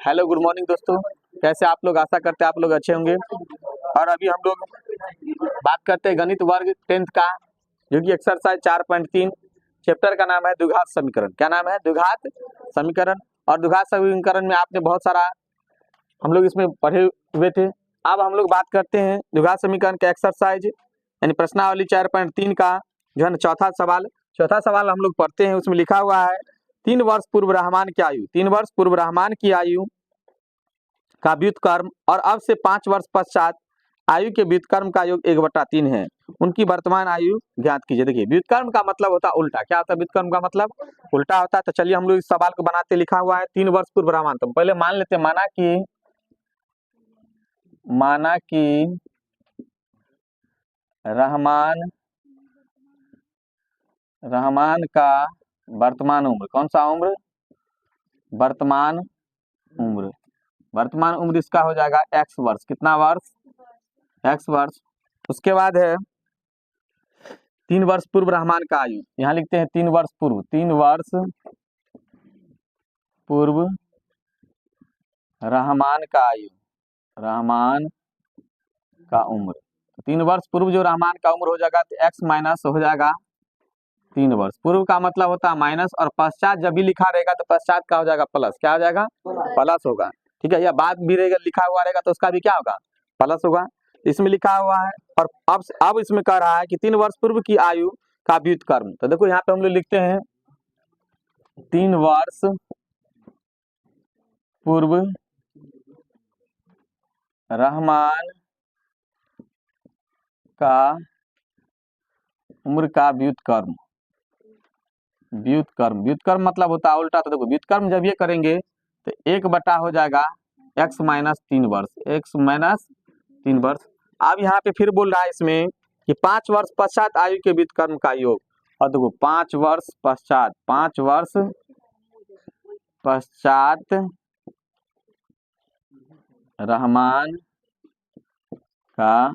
Hello good morning दोस्तों, कैसे आप लोग। आशा करते हैं आप लोग अच्छे होंगे। और अभी हम लोग बात करते हैं गणित वर्ग 10th का, जो कि एक्सरसाइज 4.3 चैप्टर का नाम है द्विघात समीकरण। क्या नाम है? द्विघात समीकरण। और द्विघात समीकरण में आपने बहुत सारा हम लोग इसमें पढ़े हुए थे। अब हम लोग बात करते हैं द्विघात समीकरण के एक्सरसाइज यानी प्रश्नावली 4.3 का जो है ना चौथा सवाल हम लोग पढ़ते हैं। उसमें लिखा हुआ है 3 वर्ष पूर्व रहमान की आयु, 3 वर्ष पूर्व रहमान की आयु का व्युत्क्रम और अब से 5 वर्ष पश्चात आयु के व्युत्क्रम का योग 1/3 है। उनकी वर्तमान आयु ज्ञात कीजिए। देखिए व्युत्क्रम का मतलब होता है उल्टा। क्या होता है व्युत्क्रम का मतलब? उल्टा होता है। तो चलिए हम लोग इस सवाल को बनाते। लिखा हुआ है 3 वर्ष पूर्व रहमान। तो पहले मान लेते हैं, माना कि रहमान का वर्तमान उम्र, कौन सा उम्र? वर्तमान उम्र इसका हो जाएगा x वर्ष। कितना वर्ष? x वर्ष। उसके बाद है 3 वर्ष पूर्व रहमान का आयु। यहाँ लिखते हैं 3 वर्ष पूर्व, 3 वर्ष पूर्व रहमान का आयु, रहमान का उम्र। 3 वर्ष पूर्व जो रहमान का उम्र हो जाएगा तो x माइनस हो जाएगा 3 वर्ष। पूर्व का मतलब होता है माइनस, और पश्चात जब भी लिखा रहेगा तो पश्चात का हो जाएगा प्लस। क्या हो जाएगा? प्लस होगा। ठीक है, या बाद भी रहेगा लिखा हुआ रहेगा तो उसका भी क्या होगा? प्लस होगा। इसमें लिखा हुआ है। और अब इसमें कह रहा है कि 3 वर्ष पूर्व की आयु का व्युत्क्रम। तो देखो यहाँ पे हम लोग लिखते हैं 3 वर्ष पूर्व रहमान का उम्र का व्युत्क्रम। व्युत्क्रम मतलब होता है उल्टा। तो देखो व्युत्क्रम जब ये करेंगे तो 1 हो जाएगा x माइनस 3 वर्ष, x माइनस 3 वर्ष। अब यहाँ पे फिर बोल रहा है इसमें कि 5 वर्ष पश्चात आयु के व्युत्क्रम का योग। और देखो 5 वर्ष पश्चात रहमान का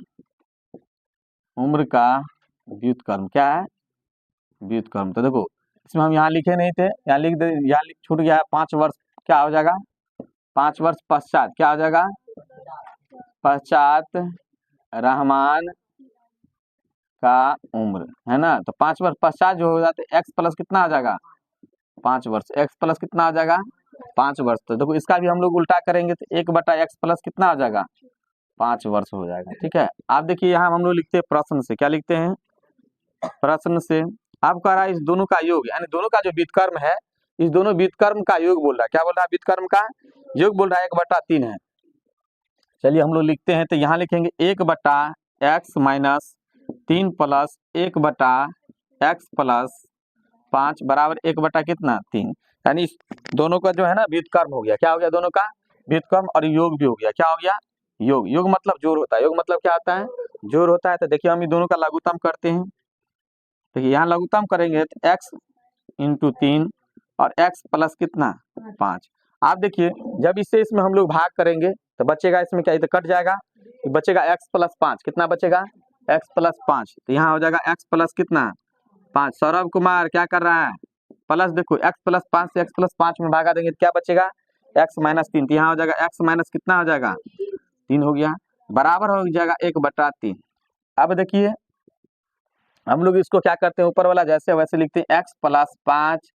उम्र का व्युत्क्रम। क्या है? व्युत्क्रम। तो देखो इसमें हम यहाँ लिखे नहीं थे, यहाँ लिख दे, यहाँ छूट गया है 5 वर्ष। क्या हो जाएगा? 5 वर्ष पश्चात क्या हो जाएगा? पश्चात रहमान का उम्र, है ना। तो 5 वर्ष पश्चात जो हो जाते x प्लस कितना आ जाएगा? 5 वर्ष। x प्लस कितना आ जाएगा? 5 वर्ष। तो देखो इसका भी हम लोग उल्टा करेंगे तो 1/x प्लस कितना आ जाएगा? 5 वर्ष हो जाएगा। ठीक है, आप देखिए यहाँ हम लोग लिखते हैं प्रश्न से। क्या लिखते हैं? प्रश्न से आप कह रहा है इस दोनों का योग, यानी दोनों का जो व्युत्क्रम है, इस दोनों व्युत्क्रम का योग बोल रहा है। क्या बोल रहा है? व्युत्क्रम का योग बोल रहा है 1/3 है। चलिए हम लोग लिखते हैं। तो यहाँ लिखेंगे 1/x minus 3 plus 1/x plus 5 बराबर 1 कितना? 3। यानी इस दोनों का जो है ना व्युत्क्रम हो गया। क्या हो गया? दोनों का व्युत्क्रम और योग भी हो गया। क्या हो गया? योग मतलब जोड़ होता है। योग मतलब क्या होता है? जोड़ होता है। तो देखिए हम इन दोनों का लघुत्तम करते हैं। देखिए यहाँ लघुत्तम करेंगे तो x इंटू 3 और x प्लस कितना? 5। आप देखिए जब इससे इसमें हम लोग भाग करेंगे तो बचेगा इसमें क्या? तो कट जाएगा, बचेगा x प्लस 5। कितना बचेगा? x plus 5। तो यहाँ हो जाएगा x प्लस कितना? 5। सौरभ कुमार क्या कर रहा है? प्लस देखो x प्लस 5 से x प्लस 5 में भागा देंगे तो क्या बचेगा? x minus 3। तो यहाँ हो जाएगा x माइनस कितना हो जाएगा? 3 हो गया, बराबर हो जाएगा 1/3। अब देखिए हम लोग इसको क्या करते हैं, ऊपर वाला जैसे वैसे लिखते हैं x plus 5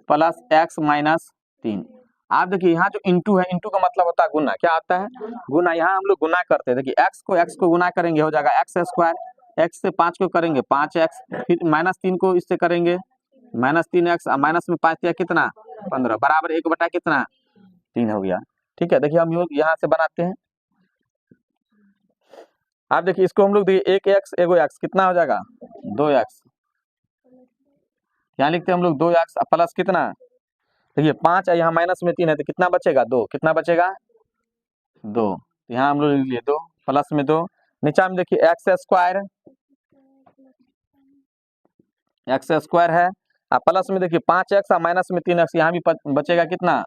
plus x minus 3। आप देखिए यहाँ जो इंटू है, इंटू का मतलब होता है गुना। क्या आता है? गुना। यहाँ हम लोग गुना करते हैं। देखिए x को गुना करेंगे हो जाएगा x स्क्वायर। x से 5 को करेंगे 5x, फिर माइनस 3 को इससे करेंगे माइनस 3x, माइनस में 5 कितना? 15 बराबर 1 कितना? 3 हो गया। ठीक है, देखिए हम लोग यहाँ से बनाते हैं। आप देखिए इसको हम लोग देखिए 1x एगो x कितना हो जाएगा? 2x। यहाँ लिखते हैं हम लोग 2x प्लस कितना? देखिए 5 है, यहाँ माइनस में 3 है तो कितना बचेगा? 2। कितना बचेगा? 2। यहाँ हम लोग लिख लिए 2 प्लस में 2। नीचा में देखिए x स्क्वायर है, प्लस में देखिए 5x और माइनस में 3x। यहाँ भी बचेगा कितना?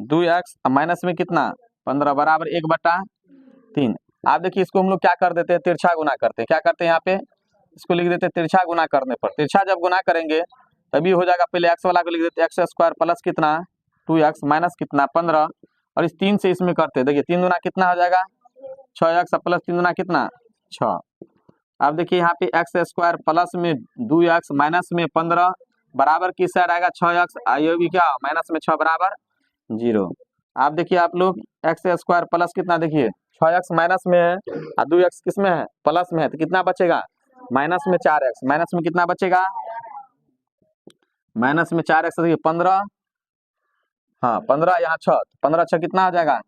2x और माइनस में कितना? 15 बराबर 1/3। आप देखिए इसको हम लोग क्या कर देते हैं? तिरछा गुना करते हैं। क्या करते हैं? यहाँ पे इसको लिख देते हैं तिरछा गुना करने पर। तिरछा जब गुना करेंगे तभी हो जाएगा। पहले x वाला को लिख देते हैं x स्क्वायर प्लस कितना? 2x माइनस कितना? 15 और इस 3 से इसमें करते हैं। देखिए 3 दूना कितना हो जाएगा 6x प्लस 3 दूना कितना 6। अब देखिए यहाँ पे एक्स स्क्वायर प्लस में 2x माइनस में 15 बराबर किस साइड आएगा 6x, ये भी क्या माइनस में 6 बराबर 0। आप देखिए आप लोग एक्स स्क्वायर प्लस कितना देखिए 6x माइनस में है और 2x किस में है प्लस में है, तो कितना बचेगा माइनस में 4x, माइनस में कितना बचेगा माइनस में 4x, देखिए 15, हाँ 15 यहाँ 6, 15 6 कितना हो जाएगा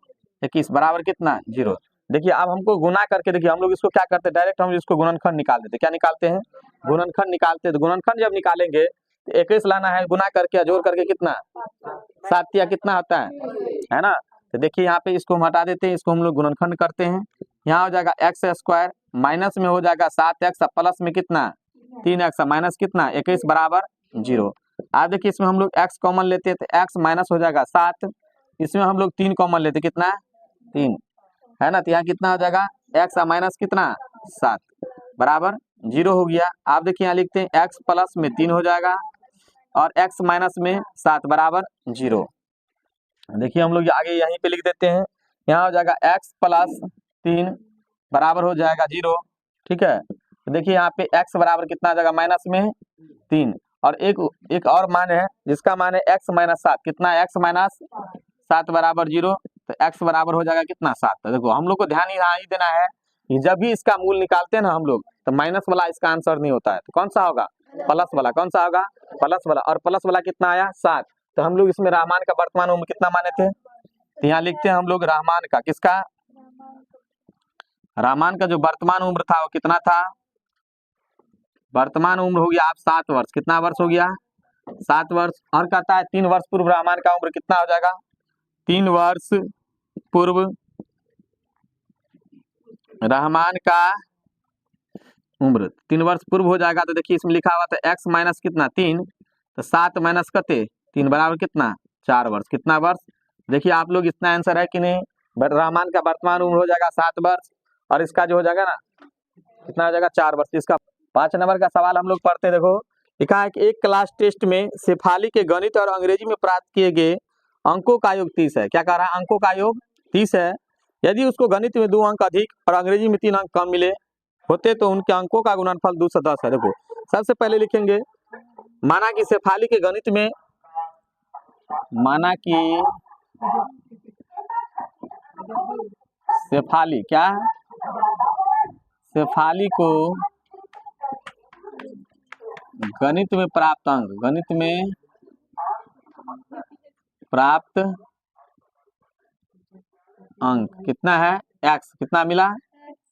21 बराबर कितना 0। देखिए अब हमको गुना करके देखिए हम लोग इसको क्या करते हैं डायरेक्ट हम इसको गुणनखंड निकाल देते हैं। क्या निकालते हैं गुणनखंड निकालते हैं। तो गुणनखंड जब निकालेंगे तो 21 लाना है, गुना करके जोड़ करके कितना 7 या कितना होता है ना। तो देखिए यहाँ पे इसको हम हटा देते हैं, इसको हम लोग गुणनखंड करते हैं। यहाँ हो जाएगा एक्स स्क्वायर माइनस में हो जाएगा 7x प्लस में कितना 3x माइनस कितना 21 बराबर 0। आप देखिए इसमें हम लोग x कॉमन लेते हैं तो x माइनस हो जाएगा 7, इसमें हम लोग 3 कॉमन लेते कितना 3 है ना, तो यहाँ कितना हो जाएगा x माइनस कितना 7 बराबर 0 हो गया। आप देखिए यहाँ लिखते हैं x प्लस में 3 हो जाएगा और x माइनस में 7 बराबर 0। देखिए हम लोग आगे यहीं पे लिख देते हैं, यहाँ हो जाएगा x प्लस 3 बराबर हो जाएगा 0। ठीक है, तो देखिए यहाँ पे x बराबर कितना आ जाएगा माइनस में 3 और एक और मान है जिसका मान है x माइनस 7, कितना x माइनस 7 बराबर 0, तो x बराबर हो जाएगा कितना 7। तो देखो हम लोग को ध्यान यहाँ ही देना है कि जब भी इसका मूल निकालते हैं ना हम लोग तो माइनस वाला इसका आंसर नहीं होता है, तो कौन सा होगा प्लस वाला। कौन सा होगा प्लस वाला, और प्लस वाला कितना आया 7। तो हम लोग इसमें रहमान का वर्तमान उम्र कितना माने थे, तो यहाँ लिखते हैं हम लोग रहमान का, किसका रहमान का जो वर्तमान उम्र था वो कितना था, वर्तमान उम्र हो गया आप 7 वर्ष। कितना वर्ष हो गया 7 वर्ष। और कहता है 3 वर्ष पूर्व रहमान का उम्र कितना हो जाएगा 3 वर्ष पूर्व रहमान का उम्र 3 वर्ष पूर्व हो जाएगा। तो देखिए इसमें लिखा हुआ था x माइनस कितना 3, तो 7 माइनस कते 3 बराबर कितना 4 वर्ष। कितना वर्ष, देखिए आप लोग इतना आंसर है कि नहीं, रहमान का वर्तमान उम्र हो जाएगा 7 वर्ष और इसका जो हो जाएगा ना कितना हो जाएगा 4 वर्ष। इसका 5 नंबर का सवाल हम लोग पढ़ते हैं। देखो लिखा है कि एक क्लास टेस्ट में शेफाली के गणित और अंग्रेजी में प्राप्त किए गए अंकों का योग 30 है। क्या कह रहा है अंकों का योग 30 है। यदि उसको गणित में 2 अंक अधिक और अंग्रेजी में 3 अंक कम मिले होते तो उनके अंकों का गुणनफल 2 से 10 है। देखो सबसे पहले लिखेंगे माना कि शेफाली के गणित में, माना कि शेफाली क्या शेफाली को गणित में प्राप्त अंक, गणित में प्राप्त अंक कितना है x, कितना मिला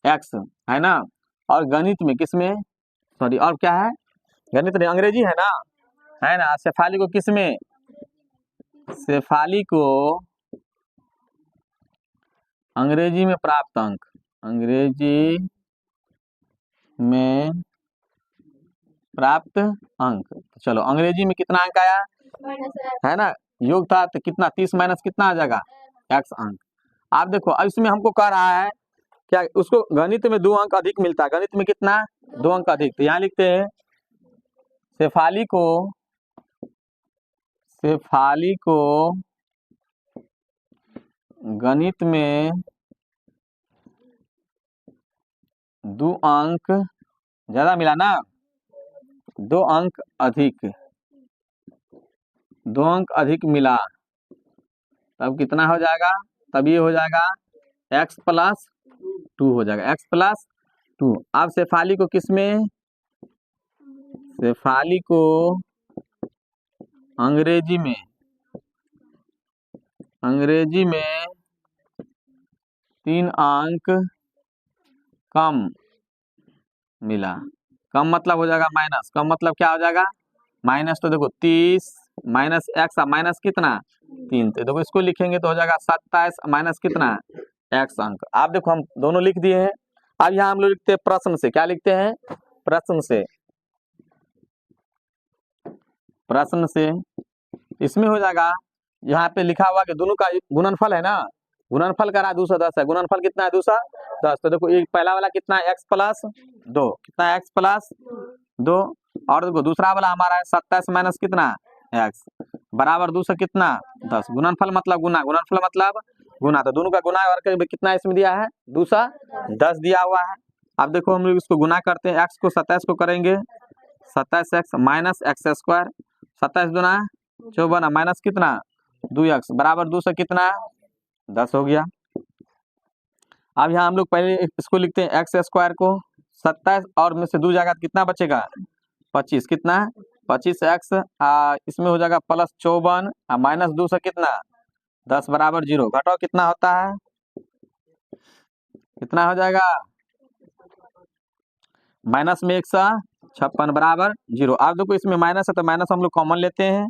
x है ना। और गणित में किसमें सॉरी और क्या है गणित में अंग्रेजी है ना शेफाली को किसमें, शेफाली को अंग्रेजी में प्राप्त अंक, अंग्रेजी में प्राप्त अंक। तो चलो अंग्रेजी में कितना अंक आया है ना, योग था तो कितना 30 माइनस कितना आ जाएगा x अंक। आप देखो अब इसमें हमको कह रहा है क्या उसको गणित में 2 अंक अधिक मिलता है, गणित में कितना 2 अंक अधिक। तो यहाँ लिखते हैं शेफाली को गणित में 2 अंक ज्यादा मिला ना, 2 अंक अधिक, 2 अंक अधिक मिला, तब कितना हो जाएगा, तब ये हो जाएगा x प्लस 2 हो जाएगा, x प्लस 2। अब शेफाली को किसमें, शेफाली को अंग्रेजी में, अंग्रेजी में 3 अंक कम मिला। कम मतलब हो जाएगा माइनस, कम मतलब क्या हो जाएगा माइनस। तो देखो 30 माइनस x माइनस कितना 3, तो देखो इसको लिखेंगे तो हो जाएगा 27 माइनस कितना x अंक। आप देखो हम दोनों लिख दिए हैं। अब यहाँ हम लोग लिखते हैं प्रश्न से, क्या लिखते हैं प्रश्न से, प्रश्न से इसमें हो जाएगा यहाँ पे लिखा हुआ कि दोनों का गुणनफल है ना, गुणनफल करा 2 से 10 है, गुणनफल कितना है 2 से 10। तो देखो एक पहला वाला कितना है x प्लस 2, कितना है x प्लस 2, और देखो दूसरा वाला हमारा है 27 माइनस कितना x बराबर 2 से कितना 10। गुणनफल मतलब गुना, गुणनफल मतलब गुना, तो दोनों का गुना करके कितना इसमें दिया है 210 दिया हुआ है। अब देखो हम लोग इसको गुना करते हैं, x को 27 को करेंगे 27x माइनस एक्स स्क्वायर, 27 दूना 54 माइनस कितना 2x बराबर 2 से कितना 10 हो गया। अब यहाँ हम लोग पहले इसको लिखते हैं एक्स स्क्वायर को 27 और में से 2 जाएगा तो कितना बचेगा 25, कितना 25x इसमें हो जाएगा प्लस 54 माइनस 2 से कितना 10 बराबर 0, घटाओ कितना होता है, कितना हो जाएगा माइनस में 156 बराबर 0। अब देखो इसमें माइनस है तो माइनस हम लोग कॉमन लेते हैं,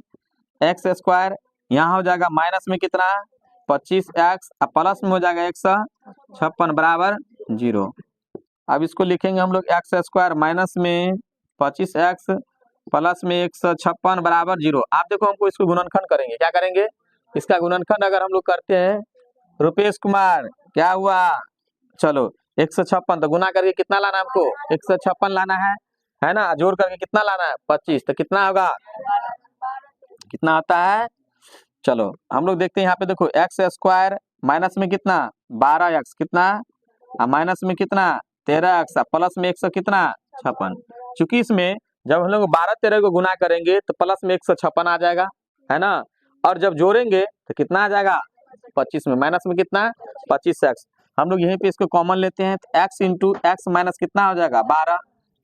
एक्स स्क्वायर यहाँ हो जाएगा माइनस में कितना 25x प्लस में हो जाएगा 156 बराबर 0। अब इसको लिखेंगे हम लोग एक्स स्क्वायर माइनस में 25x प्लस में 156 बराबर 0। आप देखो हमको इसको गुणनखंड करेंगे, क्या करेंगे इसका गुणनखंड अगर हम लोग करते हैं रुपेश कुमार क्या हुआ, चलो 156 तो गुना करके कितना लाना हमको 156 लाना है ना, जोड़ करके कितना लाना है 25, तो कितना होगा कितना आता है। चलो हम लोग देखते हैं यहाँ पे देखो एक्स स्क्वायर माइनस में कितना 12x कितना माइनस में कितना 13x प्लस में 100 कितना 56, चूंकि इसमें जब हम लोग 12-13 को गुना करेंगे तो प्लस में 156 आ जाएगा है ना, और जब जोड़ेंगे तो कितना आ जाएगा 25 में माइनस में कितना 25x, हम लोग यहीं पे इसको कॉमन लेते हैं तो x इंटू एक्स माइनस कितना हो जाएगा 12,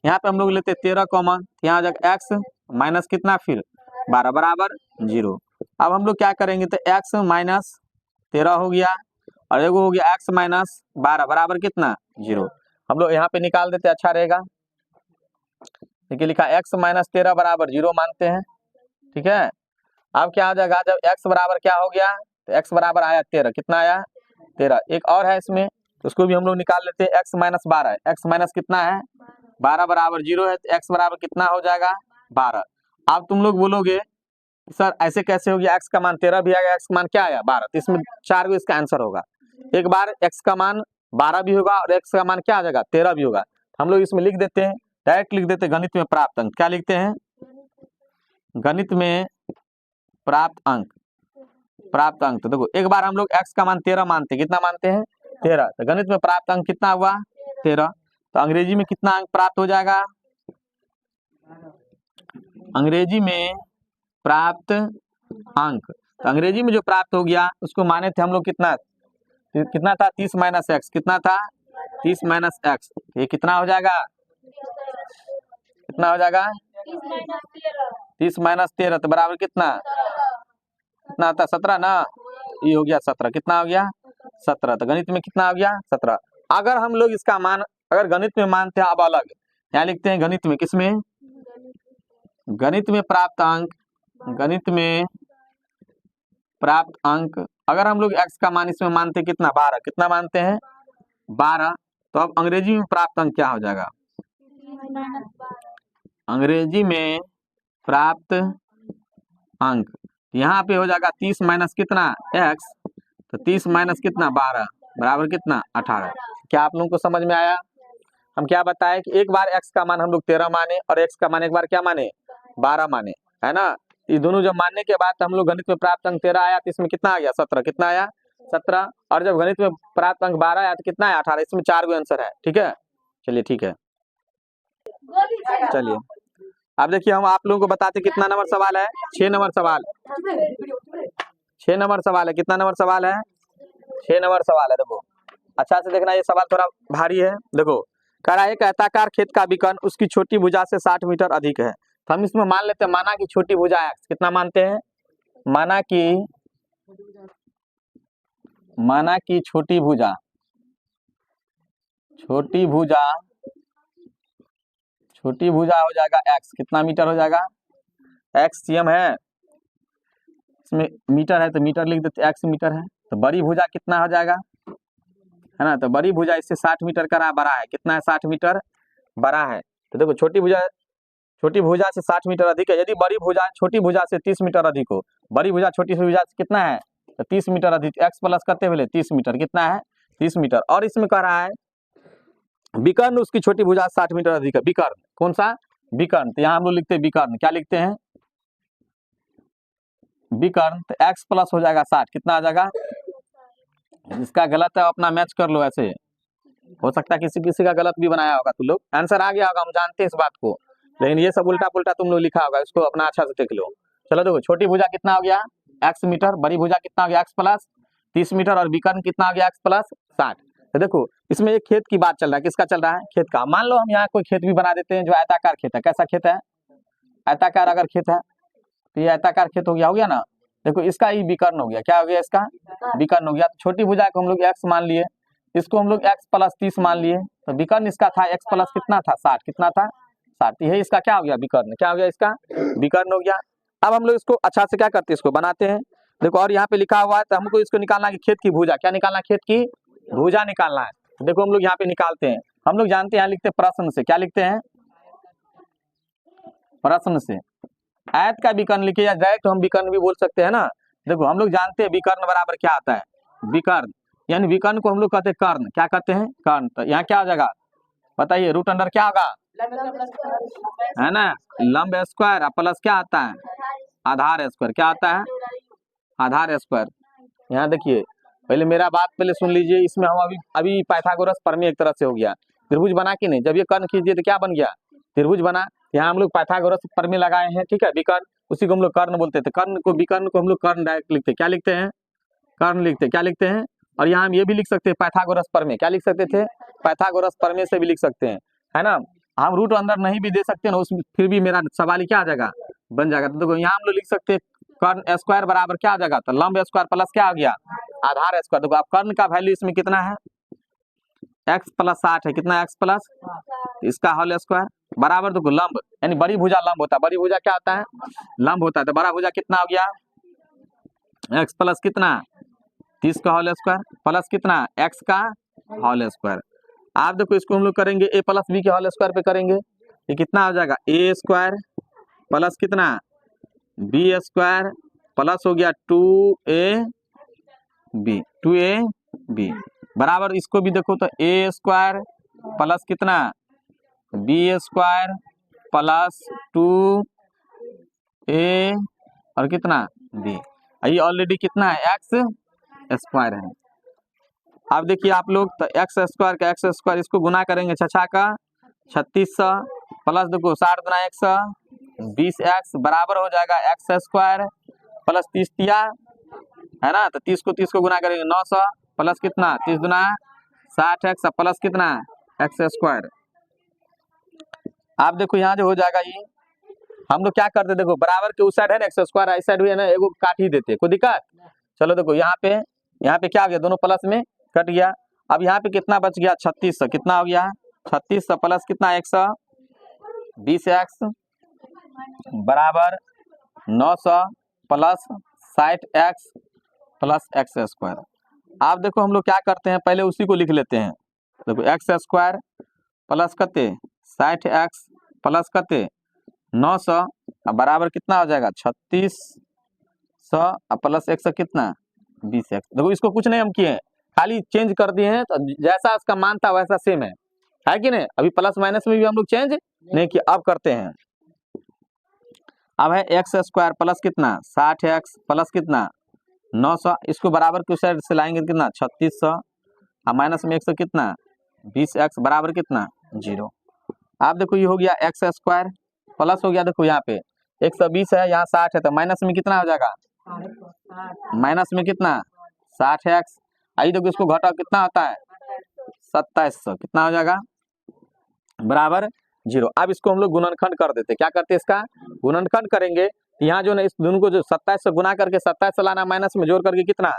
यहाँ पे हम लोग लेते हैं 13 कॉमन, यहाँ हो जाएगा x माइनस कितना फिर 12 बराबर 0। अब हम लोग क्या करेंगे तो x माइनस 13 हो गया और एगो हो गया x माइनस 12 बराबर कितना 0, हम लोग यहाँ पे निकाल देते अच्छा रहेगा, देखिए लिखा x माइनस 13 बराबर 0 मानते हैं, ठीक है। अब क्या हो जाएगा जब x बराबर क्या हो गया तो x बराबर आया 13, कितना आया 13, एक और है इसमें तो उसको भी हम लोग निकाल लेते हैं x माइनस 12, x माइनस कितना है 12 बराबर 0 है तो x बराबर कितना हो जाएगा 12। अब तुम लोग बोलोगे सर ऐसे कैसे हो गया, x का मान 13 भी आएगा, x का मान क्या आया 12, तो इसमें 4 गो इसका आंसर होगा, एक बार x का मान 12 भी होगा और x का मान क्या आ जाएगा 13 भी होगा, हम लोग इसमें लिख देते हैं डायरेक्ट लिख देते हैं गणित में प्राप्त अंक, क्या लिखते हैं गणित में प्राप्त अंक, प्राप्त अंक, तो देखो एक बार हम लोग x का मान 13 मानते हैं, कितना मानते हैं 13, तो गणित में प्राप्त अंक कितना हुआ 13, तो अंग्रेजी में कितना अंक प्राप्त हो जाएगा, अंग्रेजी में प्राप्त अंक, तो अंग्रेजी में जो प्राप्त हो गया उसको माने थे हम लोग कितना था 30 माइनस एक्स, कितना था 30 माइनस एक्स, ये कितना हो जाएगा कितना हो जाएगा 30 माइनस 13 तो बराबर कितना आता 17 ना, ये हो गया 17, कितना हो गया 17, तो गणित में कितना हो गया 17। अगर हम लोग इसका मान अगर गणित में मानते हैं अब अलग, यहाँ लिखते हैं गणित में, किसमें गणित में प्राप्त अंक, गणित में प्राप्त अंक अगर हम लोग x का मान इसमें मानते हैं कितना 12, कितना मानते हैं 12, तो अब अंग्रेजी में प्राप्त अंक क्या हो जाएगा, अंग्रेजी में प्राप्त अंक यहाँ पे हो जाएगा 30 माइनस कितना x, तो 30 माइनस कितना 12 बराबर कितना 18। क्या आप लोगों को समझ में आया, हम क्या बताए कि एक बार x का मान हम लोग 13 माने और x का मान एक बार क्या माने 12 माने, है ना, ये दोनों जब मानने के बाद हम लोग गणित में प्राप्त अंक 13 आया तो इसमें कितना आ गया 17, कितना आया 17, और जब गणित में प्राप्त अंक 12 आया तो कितना है 18, इसमें 4 गो आंसर है, ठीक है। चलिए ठीक है, चलिए अब देखिए हम आप लोगों को बताते कितना नंबर सवाल है, 6 नंबर सवाल, 6 नंबर सवाल है, कितना नंबर सवाल है 6 नंबर सवाल है। देखो अच्छा से देखना, ये सवाल थोड़ा भारी है, देखो कह रहा है एक आयताकार खेत का विकर्ण उसकी छोटी भुजा से 60 मीटर अधिक है, तो हम इसमें मान लेते हैं माना कि छोटी भुजा है, कितना मानते हैं माना कि छोटी भुजा हो जाएगा x, कितना मीटर हो जाएगा x cm है, इसमें मीटर है तो मीटर लिख देते x मीटर है, तो बड़ी भुजा कितना हो जाएगा है ना, तो बड़ी भुजा इससे 60 मीटर का बड़ा है, कितना है 60 मीटर बड़ा है, तो देखो छोटी भुजा से 60 मीटर अधिक है, यदि बड़ी भुजा छोटी भुजा से 30 मीटर अधिक हो, बड़ी भुजा छोटी भुजा से कितना है तो 30 मीटर अधिक, x प्लस करते हुए 30 मीटर, कितना है 30 मीटर, और इसमें कह रहा है विकर्ण उसकी छोटी भुजा 60 मीटर अधिक है, विकर्ण कौन सा विकर्ण, तो यहाँ हम लोग लिखते हैं विकर्ण, क्या लिखते हैं विकर्ण, तो x प्लस हो जाएगा 60, कितना आ जाएगा इसका गलत है अपना मैच कर लो, ऐसे हो सकता है किसी किसी का गलत भी बनाया होगा, तुम लोग आंसर आ गया होगा, हम जानते हैं इस बात को, लेकिन ये सब उल्टा पुल्टा तुम लोग लिखा होगा, इसको अपना अच्छा से देख लो। चलो देखो, छोटी भुजा कितना हो गया x मीटर, बड़ी भुजा कितना हो गया x प्लस 30 मीटर, और विकर्ण कितना हो गया x प्लस 60। तो देखो इसमें एक खेत की बात चल रहा है, किसका चल रहा है, खेत का। मान लो हम यहाँ कोई खेत भी बना देते हैं जो आयताकार खेत है। कैसा खेत है, आयताकार अगर खेत है तो ये आयताकार खेत हो गया ना। देखो इसका ही विकर्ण हो गया, क्या हो गया, इसका विकर्ण हो गया। तो छोटी भुजा को हम लोग x मान लिए, इसको हम लोग x प्लस 30 मान लिए, तो विकर्ण इसका था x प्लस कितना था 60, कितना था 60। यही इसका क्या हो गया, विकर्ण, क्या हो गया, इसका विकर्ण हो गया। अब हम लोग इसको अच्छा से क्या करते हैं, इसको बनाते हैं। देखो और यहाँ पे लिखा हुआ है, तो हमको इसको निकालना है कि खेत की भुजा, क्या निकालना है, खेत की भुजा निकालना है। तो देखो हम लोग यहाँ पे निकालते हैं, हम लोग जानते हैं यहाँ लिखते हैं प्रश्न से, क्या लिखते हैं, प्रश्न से। आयत का विकर्ण लिखे या डायरेक्ट हम विकर्ण भी बोल सकते हैं ना। देखो हम लोग जानते हैं विकर्ण बराबर क्या आता है, विकर्ण, यानी विकर्ण को हम लोग कहते हैं कर्ण, क्या कहते हैं, कर्ण। तो यहाँ क्या हो जाएगा बताइए, रूट अंडर क्या होगा, है ना, लंब स्क्वायर, प्लस क्या आता है, आधार स्क्वायर, क्या आता है, आधार स्क्वायर। यहाँ देखिए पहले मेरा बात पहले सुन लीजिए, इसमें हम अभी पाइथागोरस प्रमेय एक तरह से हो गया, त्रिभुज बना कि नहीं, जब ये कर्ण खींच दिए तो क्या बन गया, त्रिभुज बना। यहाँ हम लोग पाइथागोरस प्रमेय लगाए हैं, ठीक है, विकर्ण, उसी को हम लोग कर्ण बोलते थे। कर्ण को, विकर्ण को हम लोग कर्ण डायरेक्ट लिखते, क्या लिखते हैं, कर्ण लिखते, क्या लिखते हैं। और यहाँ हम ये भी लिख सकते हैं पाइथागोरस प्रमेय, क्या लिख सकते थे, पाइथागोरस प्रमेय से भी लिख सकते हैं, है ना। हम रूट अंदर नहीं भी दे सकते ना, उसमें फिर भी मेरा सवाल ही क्या आ जाएगा, बन जाएगा। तो देखो यहाँ हम लोग लिख सकते हैं कर्ण स्क्वायर बराबर क्या आ जाएगा, तो लंब स्क्वायर प्लस क्या आ गया, आधार स्क्वायर। देखो आप कर्ण का वैल्यू इसमें कितना है, x प्लस 60 है, कितना x प्लस, इसका होल स्क्वायर बराबर, देखो लंब यानी बड़ी भुजा लंब होता है, बड़ी भुजा क्या होता है, लंब होता है। तो बड़ा भुजा कितना हो गया, x प्लस कितना 30 का होल स्क्वायर प्लस कितना x का होल स्क्वायर। आप देखो इसको हम लोग करेंगे a प्लस बी के होल स्क्वायर पे करेंगे, ये कितना हो जाएगा, a स्क्वायर प्लस कितना b स्क्वायर प्लस हो गया 2ab बराबर, इसको भी देखो तो a स्क्वायर प्लस कितना b स्क्वायर प्लस 2a और कितना b, ये ऑलरेडी कितना है x स्क्वायर है। अब देखिए आप लोग, तो एक्स स्क्वायर का एक्स स्क्वायर, इसको गुना करेंगे छछा का 3600 प्लस देखो 60 गुना 100 20x बराबर हो जाएगा एक्स स्क्वायर प्लस 30 तिया, है ना। तो 30 को गुना करेंगे 900 प्लस कितना 30 गुना 60x प्लस कितना एक्स स्क्वायर। आप देखो यहाँ जो हो जाएगा, ये हम लोग क्या करते, देखो बराबर के उस साइड है ना एक्स स्क्वायर, इस साइड हुई है ना, एगो काट ही देते, कोई दिक्कत। चलो देखो यहाँ पे क्या हो गया, दोनों प्लस में कट गया। अब यहाँ पे कितना बच गया 3600, कितना हो गया 3600 प्लस कितना 120x बराबर 900 plus 60x plus x square. आप देखो हम लोग क्या करते हैं, पहले उसी को लिख लेते हैं। देखो एक्स स्क्वायर प्लस कते 60x प्लस कते 900 बराबर कितना हो जाएगा 3600 प्लस 100 कितना 20x। देखो इसको कुछ नहीं हम किए, खाली चेंज कर दिए हैं, तो जैसा उसका मान था वैसा सेम है कि नहीं। अभी प्लस माइनस में भी हम लोग चेंज नहीं किया, अब करते हैं। अब है एक्स स्क्वायर प्लस कितना 60x प्लस कितना 900, इसको बराबर की साइड से लाएंगे कितना 3600 और माइनस में 100 कितना 20x बराबर कितना 0। आप देखो ये हो गया एक्स स्क्वायर प्लस हो गया, देखो यहाँ पे 120 है, यहाँ 60 है, तो माइनस में कितना हो जाएगा, माइनस में कितना 60x, आई देखो इसको घटाओ कितना होता है 2700, कितना हो जाएगा बराबर 0। अब इसको हम लोग गुणनखंड कर देते, क्या करते हैं इसका गुणनखंड करेंगे। यहाँ जो ना इस दोनों को जो 2700 गुना करके 2700 लाना, माइनस में जोड़ करके कितना,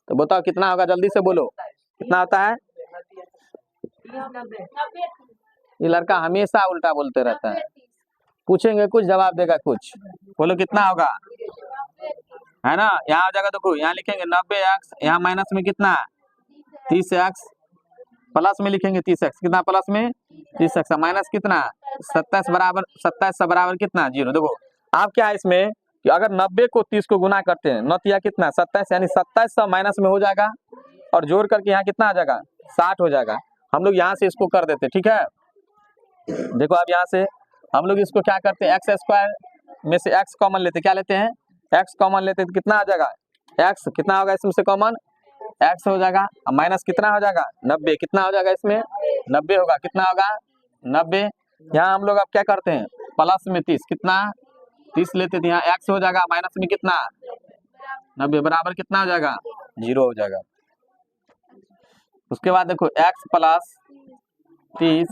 तो बताओ कितना होगा, जल्दी से बोलो कितना होता है। ये लड़का हमेशा उल्टा बोलते रहता है, पूछेंगे कुछ जवाब देगा कुछ, बोलो कितना होगा, है ना। यहाँ हो जाएगा, देखो यहाँ लिखेंगे 90x, यहाँ माइनस में कितना 30x प्लस में लिखेंगे 30x, कितना प्लस में 30x माइनस कितना 27 बराबर कितना 0। देखो आप क्या है इसमें कि अगर 90 को 30 को गुना करते हैं, नतिया कितना 27, यानी 2700 माइनस में हो जाएगा और जोड़ करके यहाँ कितना आ जाएगा 60 हो जाएगा। हम लोग यहाँ से इसको कर देते, ठीक है। देखो अब यहाँ से हम लोग इसको क्या करते हैं, एक्स स्क्वायर में से एक्स कॉमन लेते, क्या लेते हैं एक्स कॉमन लेते, तो कितना आ जाएगा एक्स, कितना होगा इसमें से कॉमन x हो जाएगा, अब माइनस कितना हो जाएगा 90, कितना हो जाएगा इसमें 90 होगा, कितना होगा 90। यहाँ हम लोग अब क्या करते हैं प्लस में 30, कितना 30 लेते थे, यहाँ x हो जाएगा माइनस में कितना 90 बराबर कितना हो जाएगा 0 हो जाएगा। उसके बाद देखो x प्लस 30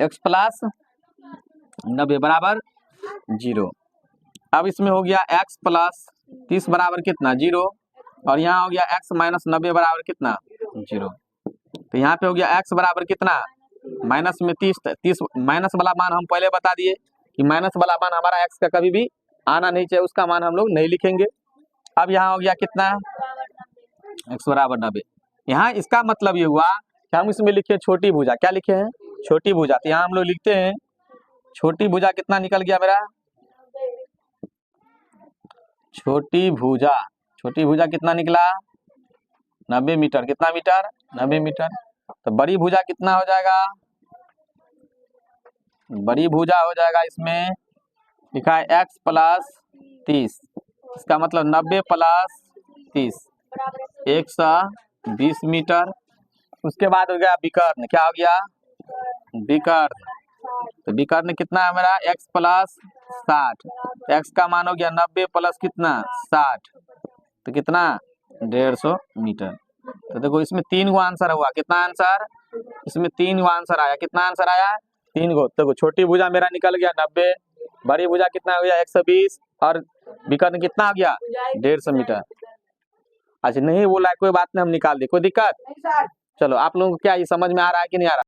x प्लस 90 बराबर 0। अब इसमें हो गया x प्लस 30 बराबर कितना 0, और यहाँ हो गया x माइनस 90 बराबर कितना 0। तो यहाँ पे हो गया x बराबर कितना माइनस में 30 माइनस वाला मान हम पहले बता दिए कि माइनस वाला मान हमारा x का कभी भी आना नहीं चाहिए, उसका मान हम लोग नहीं लिखेंगे। अब यहाँ हो गया कितना x बराबर 90। यहाँ इसका मतलब ये हुआ कि हम इसमें लिखे छोटी भुजा, क्या लिखे हैं छोटी भुजा। तो यहाँ हम लोग लिखते हैं छोटी भुजा कितना निकल गया मेरा, छोटी भुजा कितना निकला 90 मीटर, कितना मीटर 90 मीटर। तो बड़ी भुजा कितना हो जाएगा, बड़ी भुजा हो जाएगा इसमें लिखा है x प्लस 30, इसका मतलब 90 प्लस 30 120 मीटर। उसके बाद हो गया विकर्ण, क्या हो गया विकर्ण। तो विकर्ण कितना है मेरा x प्लस 60, x का मान हो गया 90 प्लस कितना 60, तो कितना 150 मीटर। तो देखो इसमें 3 गो आंसर हुआ, कितना आंसर इसमें 3 गो आंसर आया, कितना आंसर आया 3 गो। देखो छोटी भुजा मेरा निकल गया 90, बड़ी भुजा कितना हो गया 120, और विकर्ण कितना हो गया 150 मीटर। अच्छा नहीं बोला कोई बात नहीं, हम निकाल दे, कोई दिक्कत। चलो आप लोगों को क्या ये समझ में आ रहा है कि नहीं आ रहा।